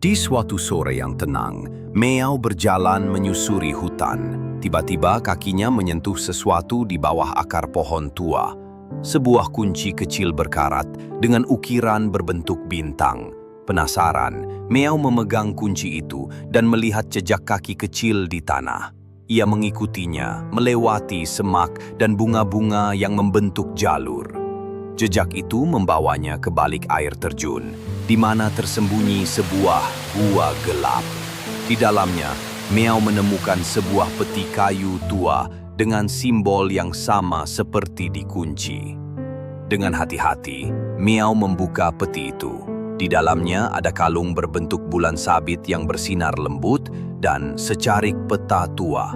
Di suatu sore yang tenang, Meow berjalan menyusuri hutan. Tiba-tiba kakinya menyentuh sesuatu di bawah akar pohon tua. Sebuah kunci kecil berkarat dengan ukiran berbentuk bintang. Penasaran, Meow memegang kunci itu dan melihat jejak kaki kecil di tanah. Ia mengikutinya, melewati semak dan bunga-bunga yang membentuk jalur. Jejak itu membawanya ke balik air terjun, di mana tersembunyi sebuah gua gelap. Di dalamnya, Meow menemukan sebuah peti kayu tua dengan simbol yang sama seperti di kunci. Dengan hati-hati, Meow membuka peti itu. Di dalamnya ada kalung berbentuk bulan sabit yang bersinar lembut dan secarik peta tua.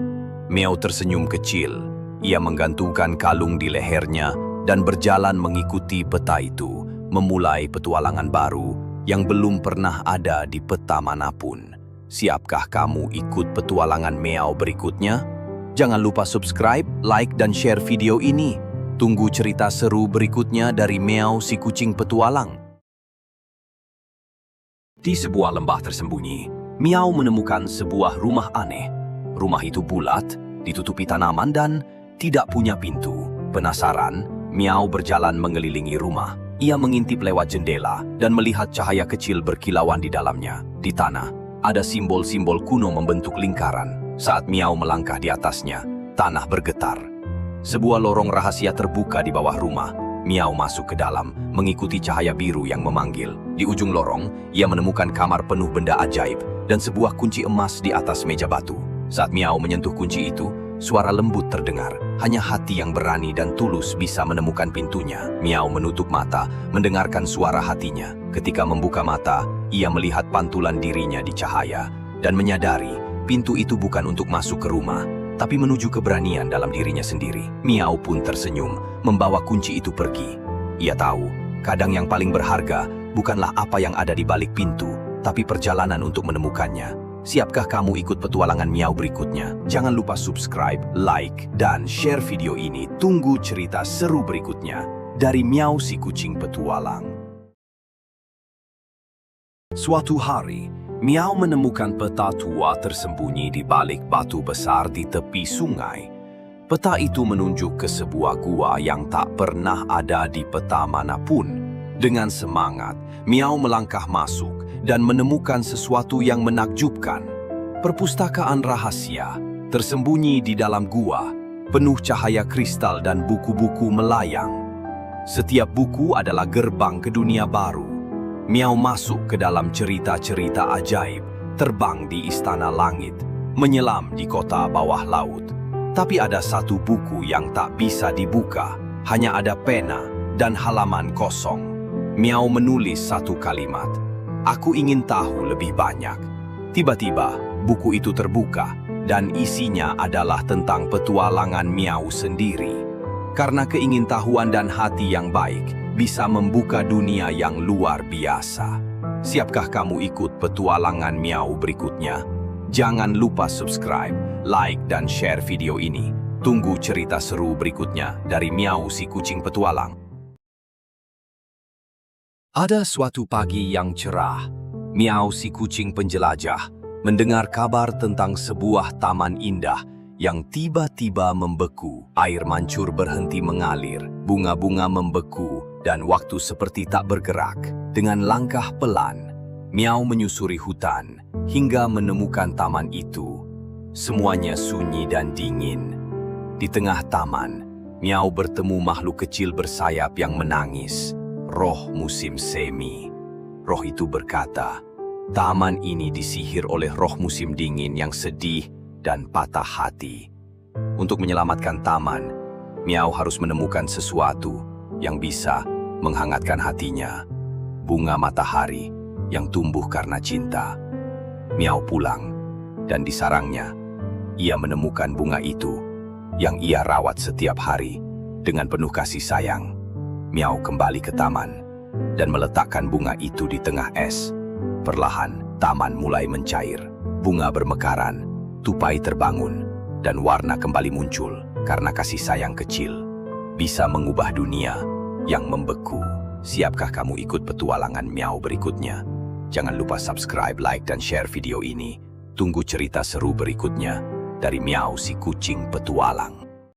Meow tersenyum kecil. Ia menggantungkan kalung di lehernya dan berjalan mengikuti peta itu, memulai petualangan baru yang belum pernah ada di peta manapun. Siapkah kamu ikut petualangan Meow berikutnya? Jangan lupa subscribe, like, dan share video ini. Tunggu cerita seru berikutnya dari Meow si kucing petualang. Di sebuah lembah tersembunyi, Meow menemukan sebuah rumah aneh. Rumah itu bulat, ditutupi tanaman dan tidak punya pintu. Penasaran, Meow berjalan mengelilingi rumah. Ia mengintip lewat jendela dan melihat cahaya kecil berkilauan di dalamnya. Di tanah, ada simbol-simbol kuno membentuk lingkaran. Saat Meow melangkah di atasnya, tanah bergetar. Sebuah lorong rahasia terbuka di bawah rumah. Meow masuk ke dalam, mengikuti cahaya biru yang memanggil. Di ujung lorong, ia menemukan kamar penuh benda ajaib dan sebuah kunci emas di atas meja batu. Saat Meow menyentuh kunci itu, suara lembut terdengar. Hanya hati yang berani dan tulus bisa menemukan pintunya. Meow menutup mata, mendengarkan suara hatinya. Ketika membuka mata, ia melihat pantulan dirinya di cahaya dan menyadari pintu itu bukan untuk masuk ke rumah, tapi menuju keberanian dalam dirinya sendiri. Meow pun tersenyum, membawa kunci itu pergi. Ia tahu, kadang yang paling berharga bukanlah apa yang ada di balik pintu, tapi perjalanan untuk menemukannya. Siapkah kamu ikut petualangan Meow berikutnya? Jangan lupa subscribe, like, dan share video ini. Tunggu cerita seru berikutnya dari Meow si kucing petualang. Suatu hari, Meow menemukan peta tua tersembunyi di balik batu besar di tepi sungai. Peta itu menunjuk ke sebuah gua yang tak pernah ada di peta manapun. Dengan semangat, Meow melangkah masuk dan menemukan sesuatu yang menakjubkan. Perpustakaan rahasia tersembunyi di dalam gua, penuh cahaya kristal dan buku-buku melayang. Setiap buku adalah gerbang ke dunia baru. Meow masuk ke dalam cerita-cerita ajaib, terbang di istana langit, menyelam di kota bawah laut. Tapi ada satu buku yang tak bisa dibuka, hanya ada pena dan halaman kosong. Meow menulis satu kalimat, "Aku ingin tahu lebih banyak." Tiba-tiba, buku itu terbuka, dan isinya adalah tentang petualangan Meow sendiri. Karena keingintahuan dan hati yang baik, bisa membuka dunia yang luar biasa. Siapkah kamu ikut petualangan Meow berikutnya? Jangan lupa subscribe, like, dan share video ini. Tunggu cerita seru berikutnya dari Meow si kucing petualang. Ada suatu pagi yang cerah, Meow si kucing penjelajah mendengar kabar tentang sebuah taman indah yang tiba-tiba membeku. Air mancur berhenti mengalir, bunga-bunga membeku, dan waktu seperti tak bergerak. Dengan langkah pelan, Meow menyusuri hutan hingga menemukan taman itu. Semuanya sunyi dan dingin. Di tengah taman, Meow bertemu makhluk kecil bersayap yang menangis. Roh musim semi. Roh itu berkata, taman ini disihir oleh roh musim dingin yang sedih dan patah hati. Untuk menyelamatkan taman, Meow harus menemukan sesuatu yang bisa menghangatkan hatinya. Bunga matahari yang tumbuh karena cinta. Meow pulang, dan di sarangnya, ia menemukan bunga itu yang ia rawat setiap hari dengan penuh kasih sayang. Meow kembali ke taman dan meletakkan bunga itu di tengah es. Perlahan, taman mulai mencair. Bunga bermekaran, tupai terbangun, dan warna kembali muncul karena kasih sayang kecil bisa mengubah dunia yang membeku. Siapkah kamu ikut petualangan Meow berikutnya? Jangan lupa subscribe, like, dan share video ini. Tunggu cerita seru berikutnya dari Miao si kucing petualang.